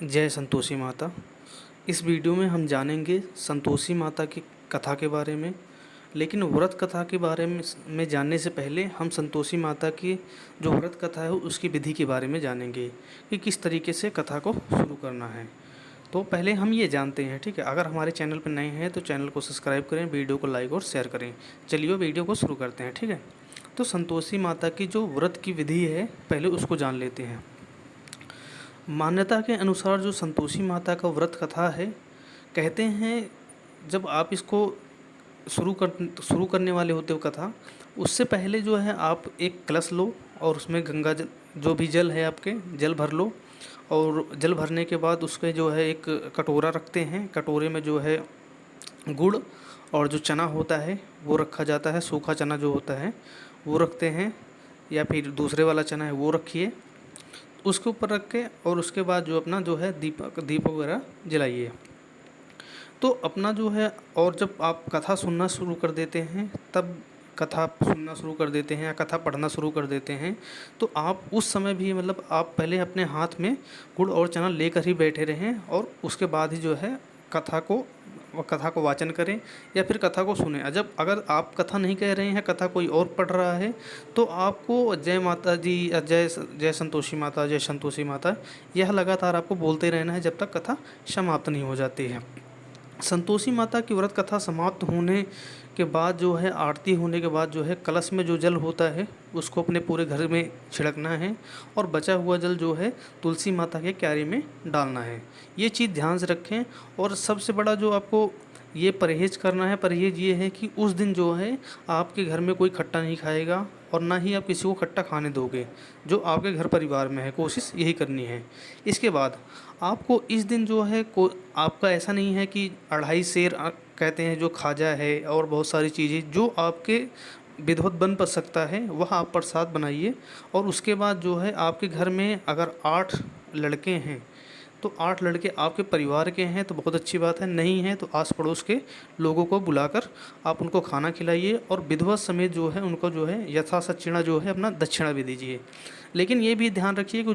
जय संतोषी माता। इस वीडियो में हम जानेंगे संतोषी माता की कथा के बारे में। लेकिन व्रत कथा के बारे में जानने से पहले हम संतोषी माता की जो व्रत कथा है उसकी विधि के बारे में जानेंगे कि किस तरीके से कथा को शुरू करना है। तो पहले हम ये जानते हैं, ठीक है। अगर हमारे चैनल पर नए हैं तो चैनल को सब्सक्राइब करें, वीडियो को लाइक और शेयर करें। चलिए वीडियो को शुरू करते हैं, ठीक है। तो संतोषी माता की जो व्रत की विधि है पहले उसको जान लेते हैं। मान्यता के अनुसार जो संतोषी माता का व्रत कथा है, कहते हैं जब आप इसको शुरू करने वाले होते हो कथा, उससे पहले जो है आप एक कलश लो और उसमें गंगा जल, जो भी जल है आपके, जल भर लो। और जल भरने के बाद उसके जो है एक कटोरा रखते हैं। कटोरे में जो है गुड़ और जो चना होता है वो रखा जाता है। सूखा चना जो होता है वो रखते हैं, या फिर दूसरे वाला चना है वो रखिए। उसके ऊपर रख के और उसके बाद जो अपना जो है दीपक वगैरह जलाइए। तो अपना जो है, और जब आप कथा सुनना शुरू कर देते हैं, तब कथा सुनना शुरू कर देते हैं या कथा पढ़ना शुरू कर देते हैं, तो आप उस समय भी मतलब आप पहले अपने हाथ में गुड़ और चना लेकर ही बैठे रहें और उसके बाद ही जो है कथा को वाचन करें या फिर कथा को सुनें। जब अगर आप कथा नहीं कह रहे हैं, कथा कोई और पढ़ रहा है, तो आपको जय माता जी, जय संतोषी माता, जय संतोषी माता, यह लगातार आपको बोलते रहना है जब तक कथा समाप्त नहीं हो जाती है। संतोषी माता की व्रत कथा समाप्त होने के बाद जो है, आरती होने के बाद जो है, कलश में जो जल होता है उसको अपने पूरे घर में छिड़कना है और बचा हुआ जल जो है तुलसी माता के क्यारी में डालना है। ये चीज़ ध्यान से रखें। और सबसे बड़ा जो आपको ये परहेज करना है, परहेज ये है कि उस दिन जो है आपके घर में कोई खट्टा नहीं खाएगा और ना ही आप किसी को खट्टा खाने दोगे जो आपके घर परिवार में है। कोशिश यही करनी है। इसके बाद आपको इस दिन जो है आपका ऐसा नहीं है कि 2.5 सेर कहते हैं जो खाजा है और बहुत सारी चीज़ें जो आपके विधिवत बन पर सकता है वह आप प्रसाद बनाइए। और उसके बाद जो है आपके घर में अगर 8 लड़के हैं तो 8 लड़के आपके परिवार के हैं तो बहुत अच्छी बात है, नहीं है तो आस पड़ोस के लोगों को बुलाकर आप उनको खाना खिलाइए और विधिवत समेत जो है उनको जो है यथा सच्चिणा जो है अपना दक्षिणा भी दीजिए। लेकिन ये भी ध्यान रखिए कि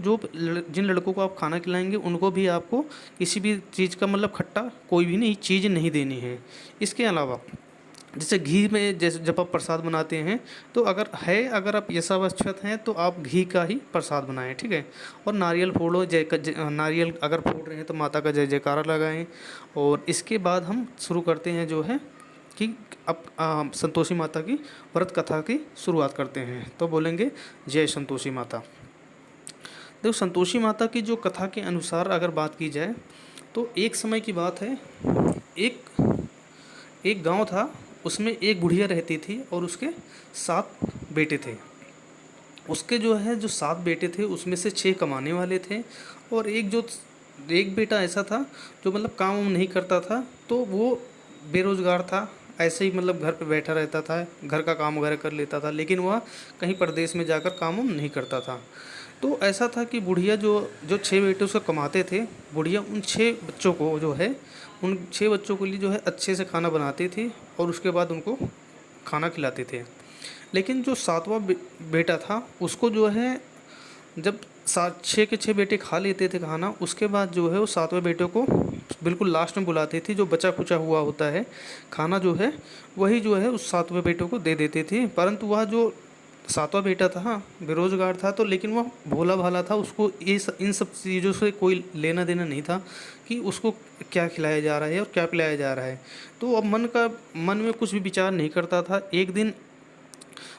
जिन लड़कों को आप खाना खिलाएंगे उनको भी आपको किसी भी चीज़ का मतलब खट्टा कोई भी नहीं चीज़ नहीं देनी है। इसके अलावा जैसे घी में, जैसे जब आप प्रसाद बनाते हैं तो अगर आप यथावस्थित हैं तो आप घी का ही प्रसाद बनाएं, ठीक है। और नारियल फोड़ो, नारियल अगर फोड़ रहे हैं तो माता का जय जयकारा लगाएं। और इसके बाद हम शुरू करते हैं जो है कि अब संतोषी माता की व्रत कथा की शुरुआत करते हैं। तो बोलेंगे जय संतोषी माता। देखो, संतोषी माता की जो कथा के अनुसार अगर बात की जाए तो एक समय की बात है, एक गांव था, उसमें एक बुढ़िया रहती थी और उसके 7 बेटे थे। उसके जो है जो 7 बेटे थे उसमें से 6 कमाने वाले थे और एक बेटा ऐसा था जो मतलब काम वाम नहीं करता था, तो वो बेरोज़गार था। ऐसे ही मतलब घर पे बैठा रहता था, घर का काम वगैरह कर लेता था, लेकिन वह कहीं परदेश में जाकर काम वाम नहीं करता था। तो ऐसा था कि बुढ़िया जो 6 बेटे उसको कमाते थे, बुढ़िया उन 6 बच्चों को जो है, उन 6 बच्चों के लिए जो है अच्छे से खाना बनाती थी और उसके बाद उनको खाना खिलाते थे। लेकिन जो 7वां बेटा था उसको जो है, जब 6 के 6 बेटे खा लेते थे खाना, उसके बाद जो है वो 7वें बेटे को बिल्कुल लास्ट में बुलाती थी। जो बचा खुचा हुआ होता है खाना जो है वही जो है उस 7वें बेटे को दे देते थे। परंतु वह जो 7वां बेटा था बेरोज़गार था, तो लेकिन वह भोला भाला था, उसको इन सब चीज़ों से कोई लेना देना नहीं था कि उसको क्या खिलाया जा रहा है और क्या पिलाया जा रहा है। तो अब मन में कुछ भी विचार नहीं करता था। एक दिन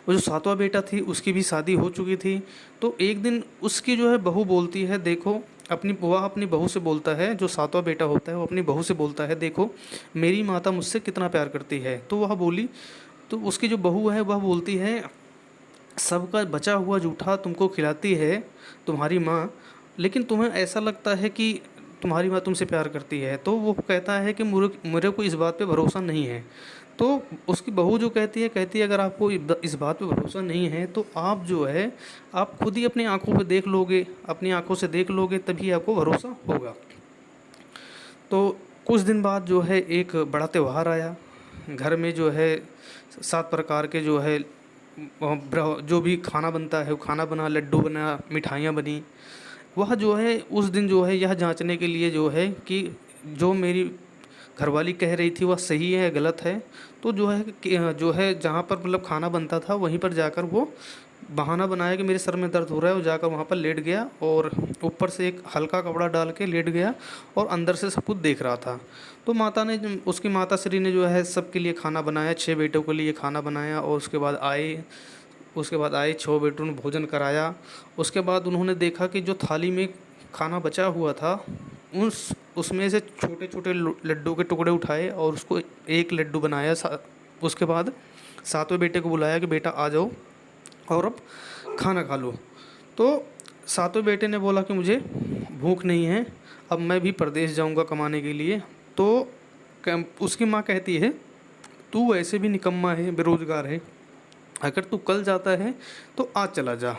वो जो 7वां बेटा थी उसकी भी शादी हो चुकी थी। तो एक दिन उसकी जो है बहू बोलती है, देखो, वह अपनी बहू से बोलता है, जो 7वां बेटा होता है वो अपनी बहू से बोलता है, देखो मेरी माता मुझसे कितना प्यार करती है। तो वह बोली, तो उसकी जो बहू है वह बोलती है, सबका बचा हुआ जूठा तुमको खिलाती है तुम्हारी माँ, लेकिन तुम्हें ऐसा लगता है कि तुम्हारी माँ तुमसे प्यार करती है। तो वो कहता है कि मेरे को इस बात पे भरोसा नहीं है। तो उसकी बहू जो कहती है अगर आपको इस बात पे भरोसा नहीं है तो आप जो है आप खुद ही अपनी आंखों पे देख लोगे, अपनी आंखों से देख लोगे, तभी आपको भरोसा होगा। तो कुछ दिन बाद जो है एक बड़ा त्यौहार आया। घर में जो है 7 प्रकार के जो है जो भी खाना बनता है वो खाना बना, लड्डू बना, मिठाइयाँ बनी। वह जो है उस दिन जो है यह जांचने के लिए जो है कि जो मेरी घरवाली कह रही थी वह सही है या गलत है, तो जो है कि जो है जहाँ पर मतलब खाना बनता था वहीं पर जाकर वो बहाना बनाया कि मेरे सर में दर्द हो रहा है, और जाकर वहाँ पर लेट गया और ऊपर से एक हल्का कपड़ा डाल के लेट गया और अंदर से सब कुछ देख रहा था। तो माता ने, उसकी माता श्री ने जो है सबके लिए खाना बनाया, 6 बेटों के लिए खाना बनाया, और उसके बाद आए 6 बेटों ने भोजन कराया। उसके बाद उन्होंने देखा कि जो थाली में खाना बचा हुआ था उसमें से छोटे छोटे लड्डू के टुकड़े उठाए और उसको एक लड्डू बनाया। उसके बाद 7वें बेटे को बुलाया कि बेटा आ जाओ और अब खाना खा लो। तो 7वें बेटे ने बोला कि मुझे भूख नहीं है, अब मैं भी परदेश जाऊंगा कमाने के लिए। तो उसकी माँ कहती है तू वैसे भी निकम्मा है, बेरोजगार है, अगर तू कल जाता है तो आज चला जा।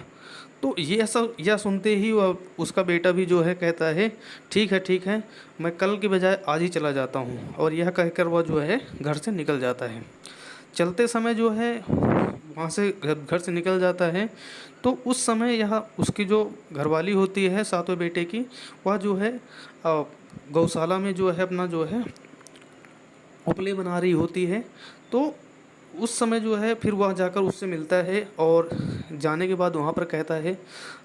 तो ये ऐसा यह सुनते ही वह उसका बेटा भी जो है कहता है ठीक है, मैं कल के बजाय आज ही चला जाता हूँ, और यह कहकर वह जो है घर से निकल जाता है। चलते समय जो है वहाँ से घर से निकल जाता है, तो उस समय यह उसकी जो घरवाली होती है 7वें बेटे की, वह जो है गौशाला में जो है अपना जो है उपले बना रही होती है। तो उस समय जो है फिर वह जाकर उससे मिलता है और जाने के बाद वहाँ पर कहता है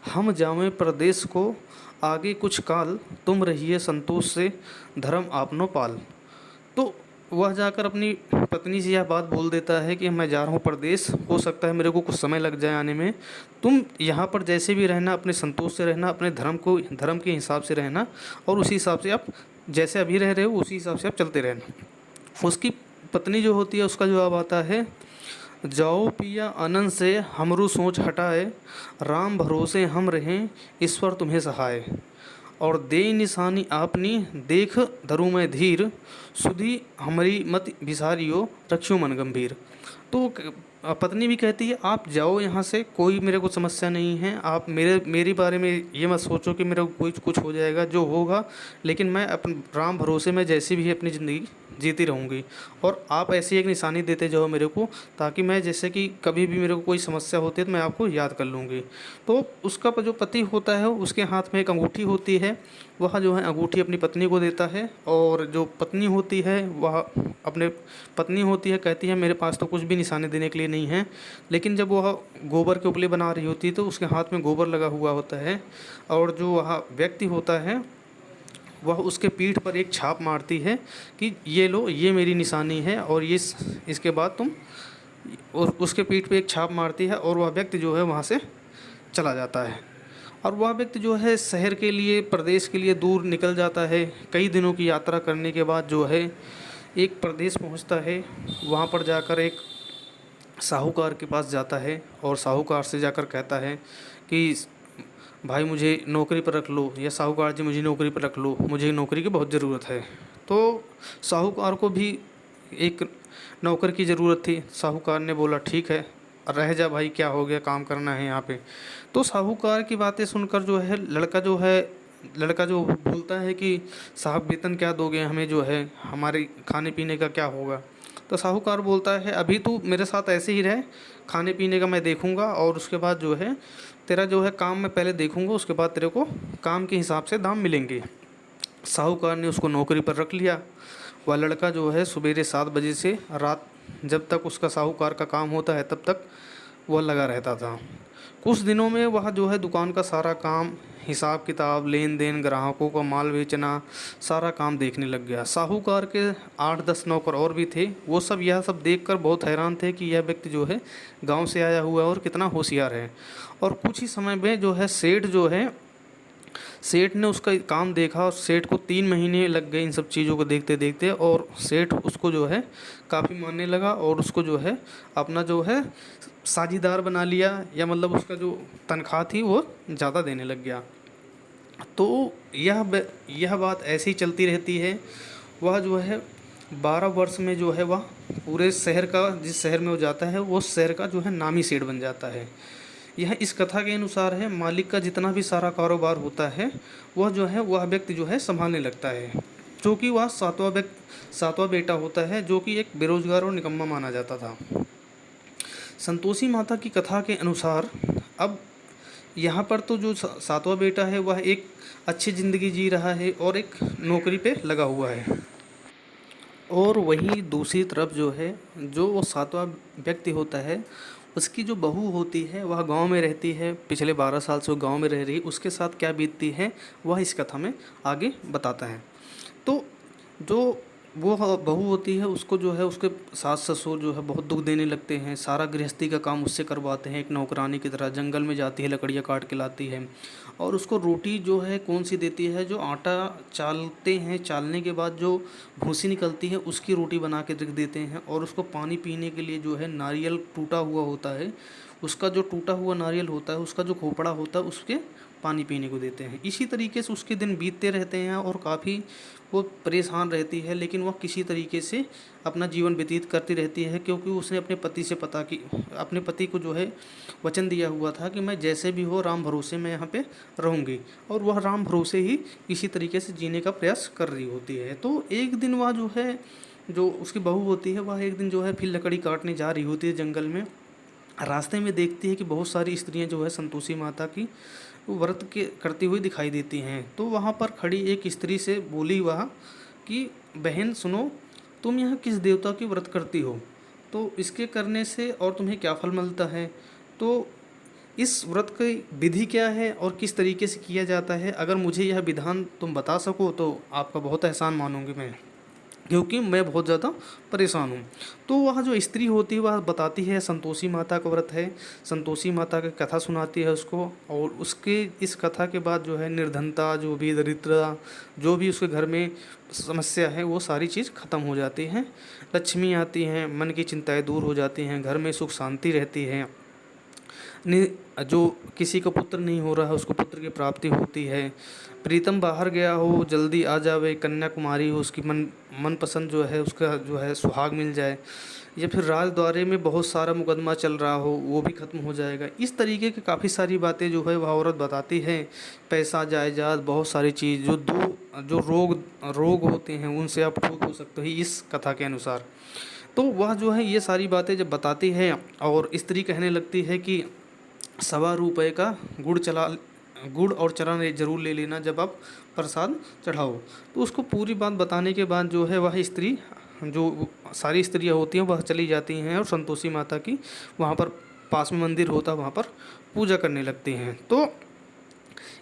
हम जावें प्रदेश को आगे कुछ काल, तुम रहिए संतोष से धर्म आपनो पाल। तो वह जाकर अपनी पत्नी से यह बात बोल देता है कि मैं जा रहा हूँ प्रदेश, हो सकता है मेरे को कुछ समय लग जाए आने में, तुम यहाँ पर जैसे भी रहना अपने संतोष से रहना, अपने धर्म के हिसाब से रहना, और उसी हिसाब से आप जैसे अभी रह रहे हो उसी हिसाब से आप चलते रहना। उसकी पत्नी जो होती है उसका जवाब आता है जाओ पिया अनंत से हमरू सोच हटाए, राम भरोसे हम रहें ईश्वर तुम्हें सहाय, और दे निशानी आपनी देख धरू मैं धीर, सुधी हमारी मत विसारियो रक्षो मन गंभीर। तो पत्नी भी कहती है आप जाओ यहाँ से, कोई मेरे को समस्या नहीं है, आप मेरी बारे में ये मत सोचो कि मेरे को कोई कुछ हो जाएगा, जो होगा, लेकिन मैं अपने राम भरोसे में जैसी भी है अपनी ज़िंदगी जीती रहूँगी, और आप ऐसी एक निशानी देते जाओ मेरे को, ताकि मैं जैसे कि कभी भी मेरे को कोई समस्या होती है तो मैं आपको याद कर लूँगी। तो उसका जो पति होता है उसके हाथ में एक अंगूठी होती है, वह जो है अंगूठी अपनी पत्नी को देता है, और जो पत्नी होती है वह अपने पत्नी होती है कहती है मेरे पास तो कुछ भी निशाने देने के लिए नहीं है, लेकिन जब वह गोबर के उपले बना रही होती है तो उसके हाथ में गोबर लगा हुआ होता है, और जो वह व्यक्ति होता है वह उसके पीठ पर एक छाप मारती है कि ये लो, ये मेरी निशानी है, और ये इसके बाद तुम, और उसके पीठ पे एक छाप मारती है और वह व्यक्ति जो है वहाँ से चला जाता है। और वह व्यक्ति जो है शहर के लिए, प्रदेश के लिए दूर निकल जाता है। कई दिनों की यात्रा करने के बाद जो है एक प्रदेश पहुँचता है, वहाँ पर जाकर एक साहूकार के पास जाता है और साहूकार से जाकर कहता है कि भाई मुझे नौकरी पर रख लो, या साहूकार जी मुझे नौकरी पर रख लो, मुझे नौकरी की बहुत ज़रूरत है। तो साहूकार को भी एक नौकर की ज़रूरत थी। साहूकार ने बोला ठीक है रह जा भाई, क्या हो गया, काम करना है यहाँ पे। तो साहूकार की बातें सुनकर जो है लड़का जो बोलता है कि साहब वेतन क्या दोगे हमें, जो है हमारे खाने पीने का क्या होगा। तो साहूकार बोलता है अभी तू मेरे साथ ऐसे ही रहे, खाने पीने का मैं देखूंगा, और उसके बाद जो है तेरा जो है काम मैं पहले देखूंगा, उसके बाद तेरे को काम के हिसाब से दाम मिलेंगे। साहूकार ने उसको नौकरी पर रख लिया। वह लड़का जो है सवेरे 7 बजे से रात जब तक उसका साहूकार का काम होता है तब तक वह लगा रहता था। कुछ दिनों में वह जो है दुकान का सारा काम, हिसाब किताब, लेन देन, ग्राहकों का माल बेचना, सारा काम देखने लग गया। साहूकार के 8-10 नौकर और भी थे, वो सब यह सब देखकर बहुत हैरान थे कि यह व्यक्ति जो है गांव से आया हुआ है और कितना होशियार है। और कुछ ही समय में जो है सेठ ने उसका काम देखा, और सेठ को 3 महीने लग गए इन सब चीज़ों को देखते देखते, और सेठ उसको जो है काफ़ी मानने लगा और उसको जो है अपना जो है साझीदार बना लिया, या मतलब उसका जो तनख्वाह थी वो ज़्यादा देने लग गया। तो यह बात ऐसी चलती रहती है। वह जो है 12 वर्ष में जो है वह पूरे शहर का, जिस शहर में वो जाता है वो शहर का जो है नामी सेठ बन जाता है। यह इस कथा के अनुसार है, मालिक का जितना भी सारा कारोबार होता है वह जो है वह व्यक्ति जो है संभालने लगता है, क्योंकि वह सातवां बेटा होता है जो कि एक बेरोजगार और निकम्मा माना जाता था। संतोषी माता की कथा के अनुसार अब यहाँ पर तो जो सातवां बेटा है वह एक अच्छी ज़िंदगी जी रहा है और एक नौकरी पे लगा हुआ है। और वहीं दूसरी तरफ जो है, जो वो सातवां व्यक्ति होता है, उसकी जो बहू होती है वह गांव में रहती है, पिछले 12 साल से वो गांव में रह रही है। उसके साथ क्या बीतती है वह इस कथा में आगे बताता है। तो जो वो बहू होती है उसको जो है उसके सास ससुर जो है बहुत दुख देने लगते हैं, सारा गृहस्थी का काम उससे करवाते हैं, एक नौकरानी की तरह जंगल में जाती है, लकड़ियाँ काट के लाती है। और उसको रोटी जो है कौन सी देती है, जो आटा चालते हैं, चालने के बाद जो भूसी निकलती है उसकी रोटी बना के रख देते हैं। और उसको पानी पीने के लिए जो है नारियल टूटा हुआ होता है, उसका जो टूटा हुआ नारियल होता है उसका जो खोपड़ा होता है उसके पानी पीने को देते हैं। इसी तरीके से उसके दिन बीतते रहते हैं और काफ़ी वो परेशान रहती है, लेकिन वह किसी तरीके से अपना जीवन व्यतीत करती रहती है, क्योंकि उसने अपने पति से अपने पति को जो है वचन दिया हुआ था कि मैं जैसे भी हो राम भरोसे मैं यहाँ पे रहूँगी। और वह राम भरोसे ही इसी तरीके से जीने का प्रयास कर रही होती है। तो एक दिन वह जो है, जो उसकी बहू होती है, वह एक दिन जो है फिर लकड़ी काटने जा रही होती है जंगल में। रास्ते में देखती है कि बहुत सारी स्त्रियां जो है संतोषी माता की व्रत के करती हुई दिखाई देती हैं। तो वहाँ पर खड़ी एक स्त्री से बोली वह कि बहन सुनो, तुम यहाँ किस देवता की व्रत करती हो, तो इसके करने से और तुम्हें क्या फल मिलता है, तो इस व्रत की विधि क्या है और किस तरीके से किया जाता है, अगर मुझे यह विधान तुम बता सको तो आपका बहुत एहसान मानूंगी मैं, क्योंकि मैं बहुत ज़्यादा परेशान हूँ। तो वह जो स्त्री होती है वह बताती है संतोषी माता का व्रत है, संतोषी माता की कथा सुनाती है उसको। और उसके इस कथा के बाद जो है निर्धनता, जो भी दरिद्रता, जो भी उसके घर में समस्या है वो सारी चीज़ ख़त्म हो जाती हैं। लक्ष्मी आती हैं, मन की चिंताएं दूर हो जाती हैं, घर में सुख शांति रहती है। जो किसी का पुत्र नहीं हो रहा है उसको पुत्र की प्राप्ति होती है। प्रीतम बाहर गया हो जल्दी आ जावे, कन्याकुमारी हो उसकी मनपसंद जो है उसका जो है सुहाग मिल जाए, या फिर राजद्वारे में बहुत सारा मुकदमा चल रहा हो वो भी ख़त्म हो जाएगा। इस तरीके की काफ़ी सारी बातें जो है वह औरत बताती है। पैसा जायदाद बहुत सारी चीज़, जो रोग होते हैं उनसे आप ठीक हो सकते हो इस कथा के अनुसार। तो वह जो है ये सारी बातें जब बताती है और स्त्री कहने लगती है कि ₹1.25 का गुड़ और चना ज़रूर ले लेना जब आप प्रसाद चढ़ाओ। तो उसको पूरी बात बताने के बाद जो है वह स्त्री, जो सारी स्त्रियाँ होती हैं वह चली जाती हैं और संतोषी माता की वहाँ पर पास में मंदिर होता है वहाँ पर पूजा करने लगती हैं। तो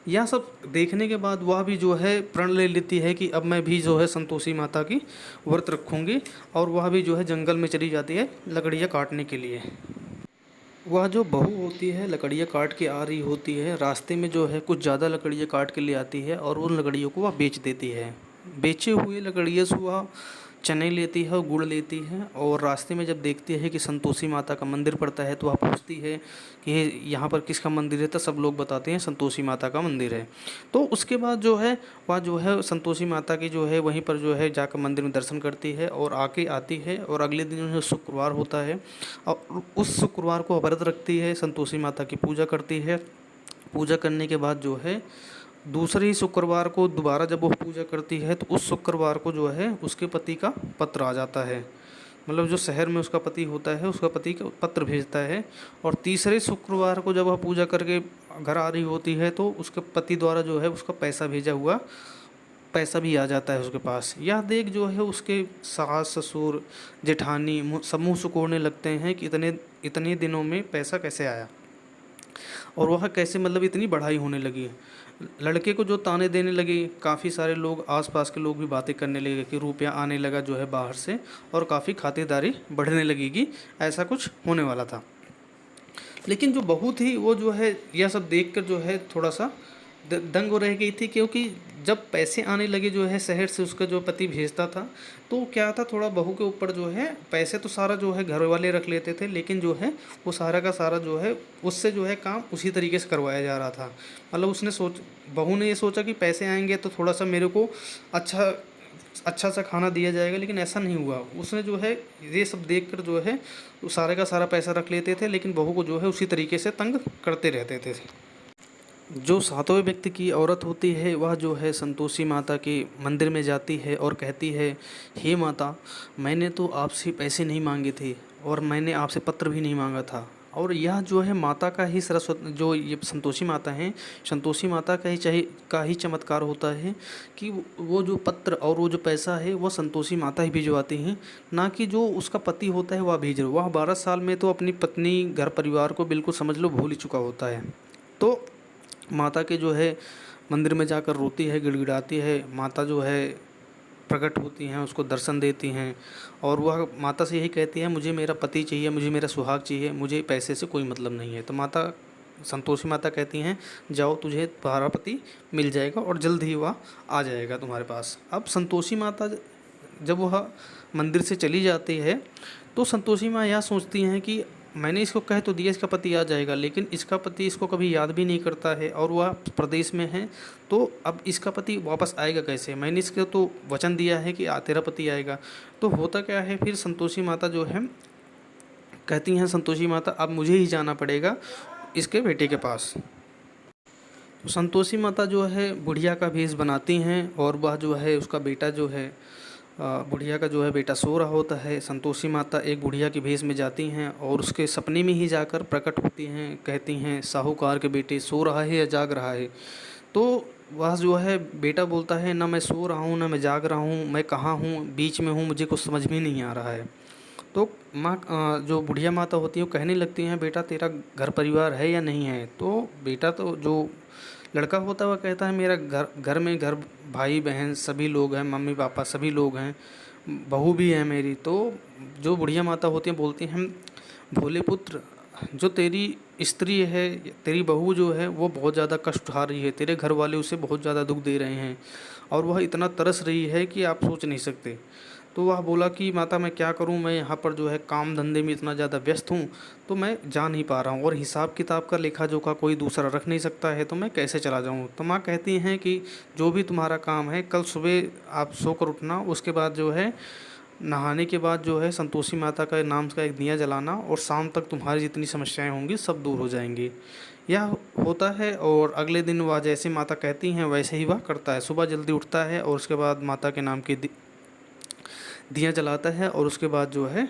यह सब देखने के बाद वह भी जो है प्रण ले लेती है कि अब मैं भी जो है संतोषी माता की व्रत रखूँगी, और वह भी जो है जंगल में चली जाती है लकड़ियाँ काटने के लिए। वह जो बहू होती है लकड़ियाँ काट के आ रही होती है, रास्ते में जो है कुछ ज़्यादा लकड़ियाँ काट के ले आती है और उन लकड़ियों को वह बेच देती है। बेचे हुए लकड़ियों से वह चने लेती है और गुड़ लेती है। और रास्ते में जब देखती है कि संतोषी माता का मंदिर पड़ता है तो वह पूछती है कि यहाँ पर किसका मंदिर है, तो सब लोग बताते हैं संतोषी माता का मंदिर है। तो उसके बाद जो है वह जो है संतोषी माता की जो है वहीं पर जो है जाकर मंदिर में दर्शन करती है और आके आती है। और अगले दिन उन्हें शुक्रवार होता है और उस शुक्रवार को व्रत रखती है, संतोषी माता की पूजा करती है। पूजा करने के बाद जो है दूसरे ही शुक्रवार को दोबारा जब वो पूजा करती है तो उस शुक्रवार को जो है उसके पति का पत्र आ जाता है, मतलब जो शहर में उसका पति होता है उसका पति का पत्र भेजता है। और तीसरे शुक्रवार को जब वह पूजा करके घर आ रही होती है तो उसके पति द्वारा जो है उसका पैसा भेजा हुआ पैसा भी आ जाता है उसके पास। यह देख जो है उसके सास ससुर जेठानी सब मुँह सिकोड़ने लगते हैं कि इतने इतने दिनों में पैसा कैसे आया और वह कैसे, मतलब इतनी बढ़ाई होने लगी। लड़के को जो ताने देने लगे, काफ़ी सारे लोग आसपास के लोग भी बातें करने लगे कि रुपया आने लगा जो है बाहर से और काफ़ी खातिरदारी बढ़ने लगेगी, ऐसा कुछ होने वाला था। लेकिन जो बहू थी वो जो है यह सब देखकर जो है थोड़ा सा दंग रह गई थी, क्योंकि जब पैसे आने लगे जो है शहर से उसका जो पति भेजता था तो क्या था, थोड़ा बहू के ऊपर जो है पैसे तो सारा जो है घर वाले रख लेते थे, लेकिन जो है वो सारा का सारा जो है उससे जो है काम उसी तरीके से करवाया जा रहा था। मतलब बहू ने ये सोचा कि पैसे आएंगे तो थोड़ा सा मेरे को अच्छा सा खाना दिया जाएगा, लेकिन ऐसा नहीं हुआ। उसने जो है ये सब देख कर जो है सारे का सारा पैसा रख लेते थे, लेकिन बहू को जो है उसी तरीके से तंग करते रहते थे। जो सातवें व्यक्ति की औरत होती है वह जो है संतोषी माता के मंदिर में जाती है और कहती है, हे माता, मैंने तो आपसे पैसे नहीं मांगे थे और मैंने आपसे पत्र भी नहीं मांगा था, और यह जो है माता का ही सरस्वती, जो ये संतोषी माता हैं, संतोषी माता का ही चमत्कार होता है कि वो जो पत्र और वो जो पैसा है वो संतोषी माता ही भिजवाती हैं, ना कि जो उसका पति होता है वह भेज रहा। वह 12 साल में तो अपनी पत्नी घर परिवार को बिल्कुल समझ लो भूल ही चुका होता है। तो माता के जो है मंदिर में जाकर रोती है, गिड़गिड़ाती है, माता जो है प्रकट होती हैं, उसको दर्शन देती हैं और वह माता से यही कहती है, मुझे मेरा पति चाहिए, मुझे मेरा सुहाग चाहिए, मुझे पैसे से कोई मतलब नहीं है। तो माता संतोषी माता कहती हैं, जाओ तुझे तुम्हारा पति मिल जाएगा और जल्द ही वह आ जाएगा तुम्हारे पास। अब संतोषी माता जब वह मंदिर से चली जाती है तो संतोषी माँ यह सोचती हैं कि मैंने इसको कह तो दिया इसका पति आ जाएगा, लेकिन इसका पति इसको कभी याद भी नहीं करता है और वह प्रदेश में है, तो अब इसका पति वापस आएगा कैसे? मैंने इसको तो वचन दिया है कि तेरा पति आएगा। तो होता क्या है फिर, संतोषी माता जो है कहती हैं, संतोषी माता अब मुझे ही जाना पड़ेगा इसके बेटे के पास। तो संतोषी माता जो है बुढ़िया का भेष बनाती हैं और वह जो है उसका बेटा जो है बुढ़िया का जो है बेटा सो रहा होता है। संतोषी माता एक बुढ़िया के भेष में जाती हैं और उसके सपने में ही जाकर प्रकट होती हैं, कहती हैं साहूकार के बेटे सो रहा है या जाग रहा है। तो वह जो है बेटा बोलता है, ना मैं सो रहा हूँ ना मैं जाग रहा हूँ, मैं कहाँ हूँ, बीच में हूँ, मुझे कुछ समझ में नहीं आ रहा है। तो माँ जो बुढ़िया माता होती है वो कहने लगती हैं, बेटा तेरा घर परिवार है या नहीं है? तो बेटा तो जो लड़का होता है वह कहता है, मेरा घर भाई बहन सभी लोग हैं, मम्मी पापा सभी लोग हैं, बहू भी है मेरी। तो जो बुढ़िया माता होती हैं बोलती हैं, भोले पुत्र जो तेरी स्त्री है, तेरी बहू जो है वो बहुत ज़्यादा कष्ट उठा रही है, तेरे घर वाले उसे बहुत ज़्यादा दुख दे रहे हैं और वह इतना तरस रही है कि आप सोच नहीं सकते। तो वह बोला कि माता मैं क्या करूं, मैं यहाँ पर जो है काम धंधे में इतना ज़्यादा व्यस्त हूँ तो मैं जा नहीं पा रहा हूँ और हिसाब किताब का लेखा जोखा कोई दूसरा रख नहीं सकता है, तो मैं कैसे चला जाऊँ? तो माँ कहती हैं कि जो भी तुम्हारा काम है कल सुबह आप सोकर उठना, उसके बाद जो है नहाने के बाद जो है संतोषी माता का नाम का एक दिया जलाना और शाम तक तुम्हारी जितनी समस्याएं होंगी सब दूर हो जाएंगी। यह होता है और अगले दिन वह जैसे माता कहती हैं वैसे ही वह करता है। सुबह जल्दी उठता है और उसके बाद माता के नाम के दिया जलाता है और उसके बाद जो है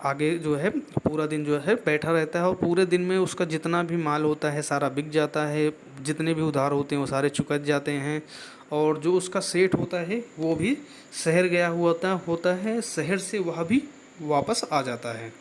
आगे जो है पूरा दिन जो है बैठा रहता है और पूरे दिन में उसका जितना भी माल होता है सारा बिक जाता है, जितने भी उधार होते हैं वो सारे चुक जाते हैं। और जो उसका सेठ होता है वो भी शहर गया हुआ होता है, शहर से वह भी वापस आ जाता है।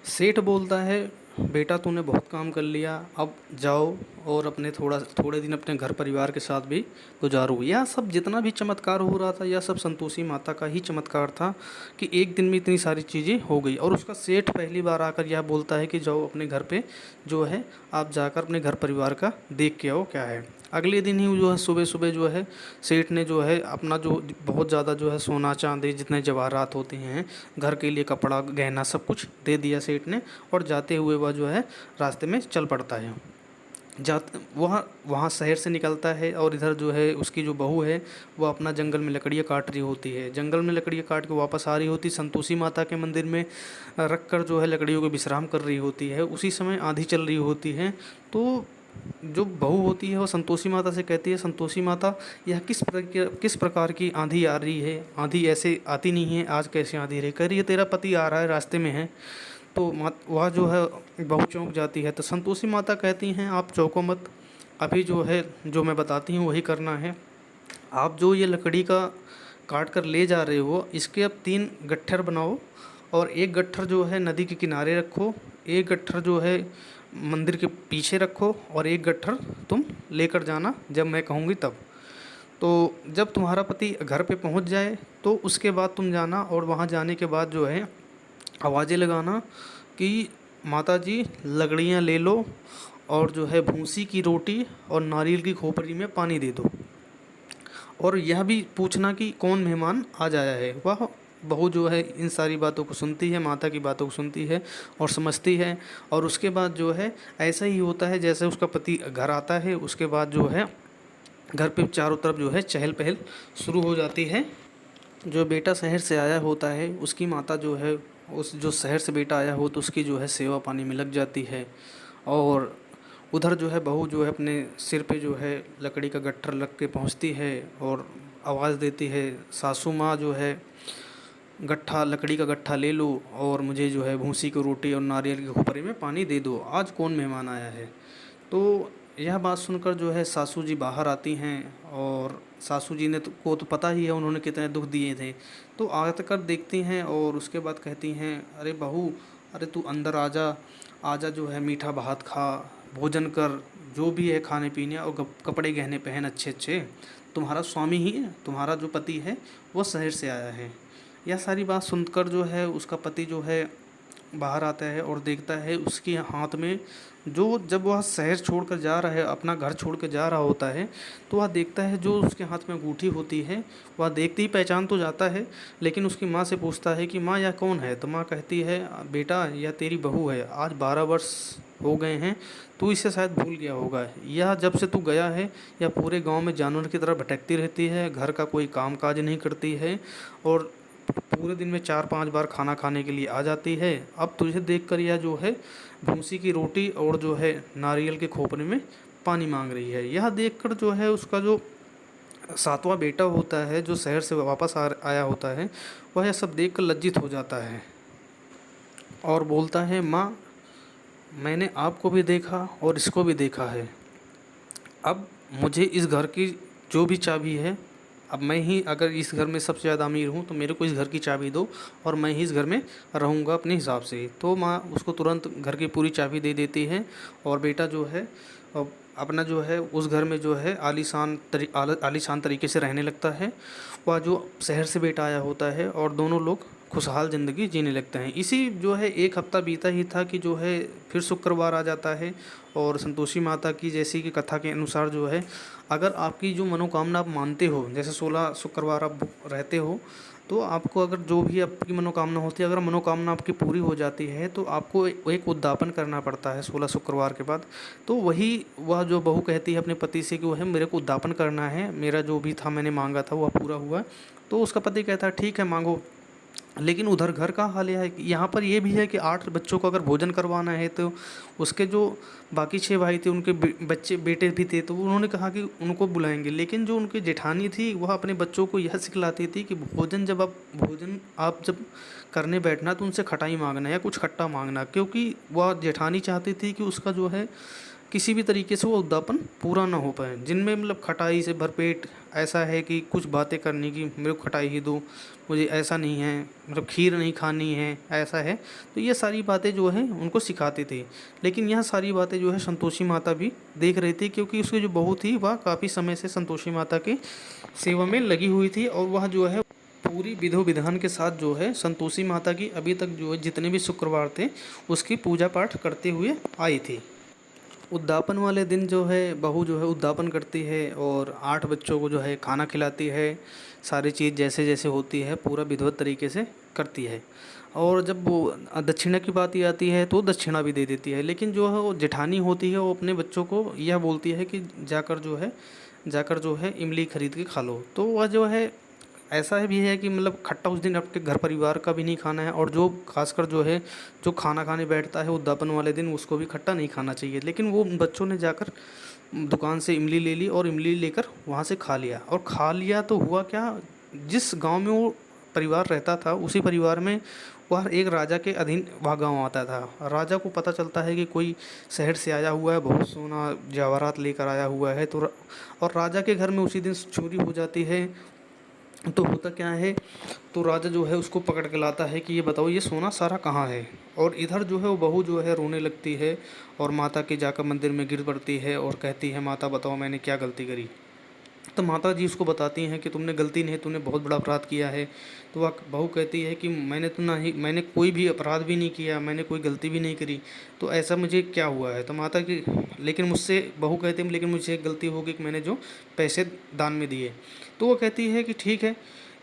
सेठ बोलता है, बेटा तूने बहुत काम कर लिया, अब जाओ और अपने थोड़े दिन अपने घर परिवार के साथ भी गुजारो। यह सब जितना भी चमत्कार हो रहा था यह सब संतोषी माता का ही चमत्कार था कि एक दिन में इतनी सारी चीज़ें हो गई। और उसका सेठ पहली बार आकर यह बोलता है कि जाओ अपने घर पे जो है आप जाकर अपने घर परिवार का देख के आओ क्या है। अगले दिन ही जो है सुबह सुबह जो है सेठ ने जो है अपना जो बहुत ज़्यादा जो है सोना चांदी जितने जवाहरात होते हैं, घर के लिए कपड़ा गहना सब कुछ दे दिया सेठ ने और जाते हुए वह जो है रास्ते में चल पड़ता है। वहाँ शहर से निकलता है और इधर जो है उसकी जो बहू है वो अपना जंगल में लकड़ियाँ काट रही होती है। जंगल में लकड़ियाँ काट के वापस आ रही होती, संतोषी माता के मंदिर में रख कर जो है लकड़ियों को विश्राम कर रही होती है। उसी समय आंधी चल रही होती है। तो जो बहू होती है वो संतोषी माता से कहती है, संतोषी माता यह किस प्रकार की आंधी आ रही है? आंधी ऐसे आती नहीं है, आज कैसे आंधी रही? कह रही है तेरा पति आ रहा है, रास्ते में है। तो वह जो है बहू चौंक जाती है। तो संतोषी माता कहती हैं, आप चौंको मत, अभी जो है जो मैं बताती हूँ वही करना है। आप जो ये लकड़ी का काट कर ले जा रहे हो इसके अब 3 गट्ठर बनाओ और एक गट्ठर जो है नदी के किनारे रखो, एक गट्ठर जो है मंदिर के पीछे रखो और एक गट्ठर तुम लेकर जाना जब मैं कहूँगी तब। तो जब तुम्हारा पति घर पे पहुँच जाए तो उसके बाद तुम जाना और वहाँ जाने के बाद जो है आवाज़ें लगाना कि माता जी लकड़ियाँ ले लो और जो है भूसी की रोटी और नारियल की खोपड़ी में पानी दे दो। और यह भी पूछना कि कौन मेहमान आज आया है। वह बहू जो है इन सारी बातों को सुनती है, माता की बातों को सुनती है और समझती है। और उसके बाद जो है ऐसा ही होता है जैसे उसका पति घर आता है, उसके बाद जो है घर पे चारों तरफ जो है चहल पहल शुरू हो जाती है। जो बेटा शहर से आया होता है उसकी माता जो है उस जो शहर से बेटा आया हो तो उसकी जो है सेवा पानी में लग जाती है। और उधर जो है बहू जो है अपने सिर पे जो है लकड़ी का गट्ठर रख के पहुंचती है और आवाज़ देती है। सासू माँ जो है गट्ठा, लकड़ी का गट्ठा ले लो और मुझे जो है भूसी की रोटी और नारियल की खोपरे में पानी दे दो, आज कौन मेहमान आया है। तो यह बात सुनकर जो है सासू जी बाहर आती हैं, और सासू जी ने को तो पता ही है उन्होंने कितने दुख दिए थे। तो आकर देखती हैं और उसके बाद कहती हैं, अरे बहू, अरे तू अंदर आजा, आजा जो है मीठा भात खा, भोजन कर, जो भी है खाने पीने, और कपड़े गहने पहन अच्छे अच्छे, तुम्हारा स्वामी ही है, तुम्हारा जो पति है वो शहर से आया है। यह सारी बात सुनकर जो है उसका पति जो है बाहर आता है और देखता है उसके हाथ में जो, जब वह शहर छोड़कर जा रहा है, अपना घर छोड़ कर जा रहा होता है, तो वह देखता है जो उसके हाथ में अंगूठी होती है, वह देखते ही पहचान तो जाता है। लेकिन उसकी माँ से पूछता है कि माँ यह कौन है। तो माँ कहती है, बेटा यह तेरी बहू है, आज 12 वर्ष हो गए हैं, तू इसे शायद भूल गया होगा। यह जब से तू गया है यह पूरे गांव में जानवर की तरह भटकती रहती है, घर का कोई काम काज नहीं करती है, और पूरे दिन में 4-5 बार खाना खाने के लिए आ जाती है। अब तुझे देखकर यह जो है भूसी की रोटी और जो है नारियल के खोपरे में पानी मांग रही है। यह देखकर जो है उसका जो सातवां बेटा होता है, जो शहर से वापस आया होता है, वह यह सब देखकर लज्जित हो जाता है और बोलता है, माँ मैंने आपको भी देखा और इसको भी देखा है, अब मुझे इस घर की जो भी चाबी है, अब मैं ही अगर इस घर में सबसे ज़्यादा अमीर हूँ तो मेरे को इस घर की चाबी दो और मैं ही इस घर में रहूँगा अपने हिसाब से। तो माँ उसको तुरंत घर की पूरी चाबी दे देती है, और बेटा जो है अपना जो है उस घर में जो है आलीशान तरीके से रहने लगता है। वह जो शहर से बेटा आया होता है और दोनों लोग खुशहाल ज़िंदगी जीने लगते हैं। इसी जो है एक हफ़्ता बीता ही था कि जो है फिर शुक्रवार आ जाता है, और संतोषी माता की जैसी कि कथा के अनुसार जो है, अगर आपकी जो मनोकामना आप मानते हो, जैसे 16 शुक्रवार आप रहते हो, तो आपको अगर जो भी आपकी मनोकामना होती है, अगर मनोकामना आपकी पूरी हो जाती है तो आपको एक उद्यापन करना पड़ता है 16 शुक्रवार के बाद। तो वही वह जो बहू कहती है अपने पति से कि वह मेरे को उद्यापन करना है, मेरा जो भी था मैंने मांगा था वह पूरा हुआ। तो उसका पति कहता है ठीक है मांगो। लेकिन उधर घर का हाल यह है कि यहाँ पर ये भी है कि 8 बच्चों को अगर भोजन करवाना है तो उसके जो बाकी 6 भाई थे उनके बच्चे बेटे भी थे, तो उन्होंने कहा कि उनको बुलाएंगे। लेकिन जो उनकी जेठानी थी वह अपने बच्चों को यह सिखलाती थी कि भोजन आप जब करने बैठना तो उनसे खटाई मांगना या कुछ खट्टा मांगना, क्योंकि वह जेठानी चाहती थी कि उसका जो है किसी भी तरीके से वो उद्यापन पूरा ना हो पाए, जिनमें मतलब खटाई से भरपेट ऐसा है कि कुछ बातें करने की, मेरे को खटाई ही दो, मुझे ऐसा नहीं है, मतलब खीर नहीं खानी है, ऐसा है। तो ये सारी बातें जो है उनको सिखाते थे। लेकिन यह सारी बातें जो है संतोषी माता भी देख रही थी, क्योंकि उसकी जो बहू थी वह काफ़ी समय से संतोषी माता की सेवा में लगी हुई थी, और वह जो है पूरी विधि विधान के साथ जो है संतोषी माता की अभी तक जो है जितने भी शुक्रवार थे उसकी पूजा पाठ करते हुए आई थी। उद्यापन वाले दिन जो है बहू जो है उद्यापन करती है और 8 बच्चों को जो है खाना खिलाती है, सारी चीज़ जैसे जैसे होती है पूरा विधिवत तरीके से करती है। और जब वो दक्षिणा की बात ही आती है तो दक्षिणा भी दे देती है। लेकिन जो है वो जेठानी होती है वो अपने बच्चों को यह बोलती है कि जाकर जो है इमली खरीद के खा लो। तो वह जो है ऐसा भी है कि मतलब खट्टा उस दिन आपके घर परिवार का भी नहीं खाना है, और जो खासकर जो है जो खाना खाने बैठता है उद्यापन वाले दिन उसको भी खट्टा नहीं खाना चाहिए। लेकिन वो बच्चों ने जाकर दुकान से इमली ले ली और इमली लेकर वहाँ से खा लिया, और खा लिया तो हुआ क्या, जिस गांव में वो परिवार रहता था उसी परिवार में वह एक राजा के अधीन वह गांव आता था। राजा को पता चलता है कि कोई शहर से आया हुआ है, बहुत सोना जवाहरात लेकर आया हुआ है। तो और राजा के घर में उसी दिन चोरी हो जाती है। तो होता क्या है, तो राजा जो है उसको पकड़ के लाता है कि ये बताओ ये सोना सारा कहाँ है। और इधर जो है वो बहू जो है रोने लगती है और माता के जाकर मंदिर में गिर पड़ती है और कहती है, माता बताओ मैंने क्या गलती करी। तो माता जी उसको बताती हैं कि तुमने गलती नहीं, तुमने बहुत बड़ा अपराध किया है। तो वह बहू कहती है कि मैंने कोई भी अपराध भी नहीं किया, मैंने कोई गलती भी नहीं करी, तो ऐसा मुझे क्या हुआ है। तो माता की लेकिन मुझसे बहू कहती है, लेकिन मुझे एक गलती होगी कि मैंने जो पैसे दान में दिए। तो वो कहती है कि ठीक है।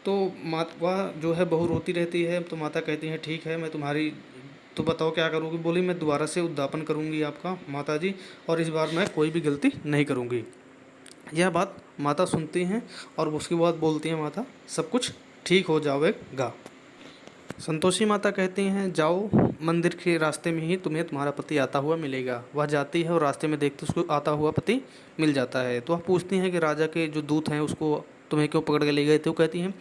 तो वह जो है बहू रोती रहती है। तो माता कहती है ठीक है, मैं तुम्हारी, तो बताओ क्या करूँगी। बोली मैं दोबारा से उद्यापन करूँगी आपका माता जी, और इस बार मैं कोई भी गलती नहीं करूँगी। यह बात माता सुनती हैं और उसके बाद बोलती हैं, माता सब कुछ ठीक हो जाएगा। संतोषी माता कहती हैं जाओ, मंदिर के रास्ते में ही तुम्हें तुम्हारा पति आता हुआ मिलेगा। वह जाती है और रास्ते में देखते उसको आता हुआ पति मिल जाता है। तो वह पूछती हैं कि राजा के जो दूत हैं उसको तुम्हें क्यों पकड़ के ले गए थे? वो कहती हैं,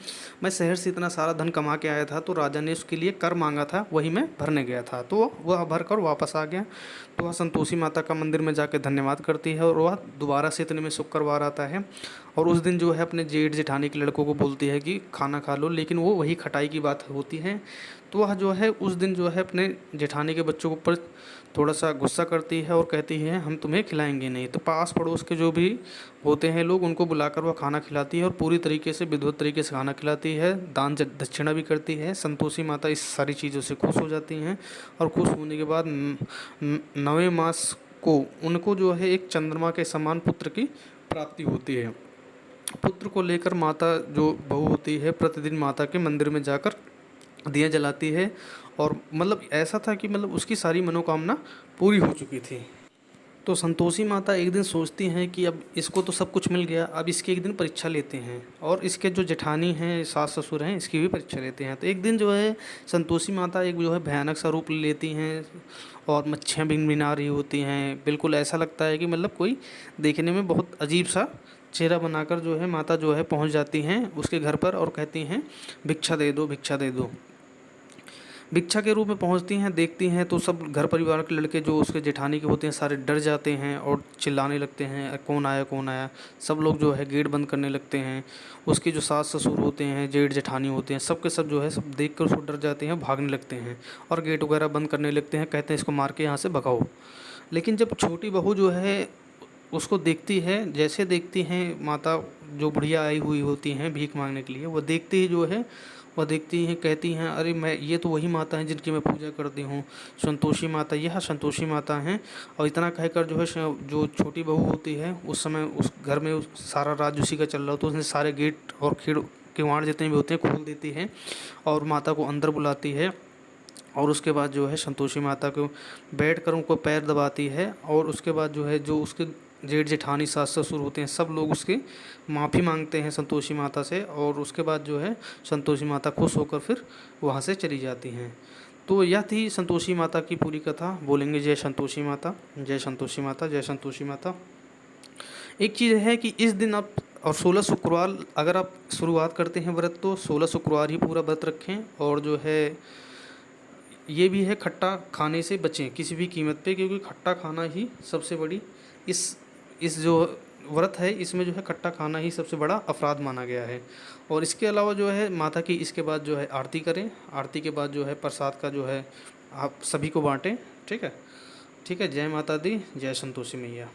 मैं शहर से इतना सारा धन कमा के आया था, तो राजा ने उसके लिए कर मांगा था, वही मैं भरने गया था, तो वह भर कर वापस आ गया। तो वह संतोषी माता का मंदिर में जाकर धन्यवाद करती है और वह दोबारा से इतने में शुक्रवार आता है और उस दिन जो है अपने जेठ जेठानी के लड़कों को बोलती है कि खाना खा लो, लेकिन वो वही खटाई की बात होती है। तो वह जो है उस दिन जो है अपने जेठानी के बच्चों के ऊपर थोड़ा सा गुस्सा करती है और कहती है हम तुम्हें खिलाएंगे नहीं। तो पास पड़ोस के जो भी होते हैं लोग, उनको बुलाकर वह खाना खिलाती है और पूरी तरीके से विधिवत तरीके से खाना खिलाती है, दान दक्षिणा भी करती है। संतोषी माता इस सारी चीज़ों से खुश हो जाती हैं और खुश होने के बाद 9वें मास को उनको जो है एक चंद्रमा के समान पुत्र की प्राप्ति होती है। पुत्र को लेकर माता जो बहू होती है प्रतिदिन माता के मंदिर में जाकर दिया जलाती है और मतलब ऐसा था कि मतलब उसकी सारी मनोकामना पूरी हो चुकी थी। तो संतोषी माता एक दिन सोचती हैं कि अब इसको तो सब कुछ मिल गया, अब इसकी एक दिन परीक्षा लेते हैं और इसके जो जेठानी हैं, सास ससुर हैं, इसकी भी परीक्षा लेते हैं। तो एक दिन जो है संतोषी माता एक जो है भयानक सा रूप ले लेती हैं और मच्छियाँ भिन-भिना रही होती हैं। बिल्कुल ऐसा लगता है कि मतलब कोई देखने में बहुत अजीब सा चेहरा बनाकर जो है माता जो है पहुंच जाती हैं उसके घर पर और कहती हैं भिक्षा दे दो, भिक्षा दे दो। भिक्षा के रूप में पहुंचती हैं, देखती हैं तो सब घर परिवार के लड़के जो उसके जेठानी के होते हैं सारे डर जाते हैं और चिल्लाने लगते हैं कौन आया कौन आया। सब लोग जो है गेट बंद करने लगते हैं। उसके जो सास ससुर होते हैं, जेठ जेठानी होते हैं, सब के सब जो है सब देख कर उसको डर जाते हैं, भागने लगते हैं और गेट वगैरह बंद करने लगते हैं, कहते हैं इसको मार के यहाँ से भगाओ। लेकिन जब छोटी बहू जो है उसको देखती है, जैसे देखती हैं माता जो बुढ़िया आई हुई होती हैं भीख मांगने के लिए, वो देखते ही जो है वह देखती हैं, कहती हैं अरे मैं ये तो वही माता हैं जिनकी मैं पूजा करती हूँ, संतोषी माता, यह संतोषी माता हैं। और इतना कहकर जो है जो छोटी बहू होती है उस समय उस घर में सारा राज उसी का चल रहा होता है, उसने सारे गेट और किवाड़ जितने भी होते हैं खोल देती है और माता को अंदर बुलाती है और उसके बाद जो है संतोषी माता को बैठ कर उनको पैर दबाती है और उसके बाद जो है जो उसके जेठ जेठानी सास ससुर होते हैं सब लोग उसकी माफ़ी मांगते हैं संतोषी माता से और उसके बाद जो है संतोषी माता खुश होकर फिर वहाँ से चली जाती हैं। तो यह थी संतोषी माता की पूरी कथा। बोलेंगे जय संतोषी माता, जय संतोषी माता, जय संतोषी माता। एक चीज़ है कि इस दिन आप और 16 शुक्रवार अगर आप शुरुआत करते हैं व्रत तो 16 शुक्रवार ही पूरा व्रत रखें और जो है ये भी है खट्टा खाने से बचें किसी भी कीमत पे, क्योंकि खट्टा खाना ही सबसे बड़ी इस जो व्रत है इसमें जो है खट्टा खाना ही सबसे बड़ा अपराध माना गया है। और इसके अलावा जो है माता की इसके बाद जो है आरती करें, आरती के बाद जो है प्रसाद का जो है आप सभी को बांटें। ठीक है, ठीक है। जय माता दी, जय संतोषी मैया।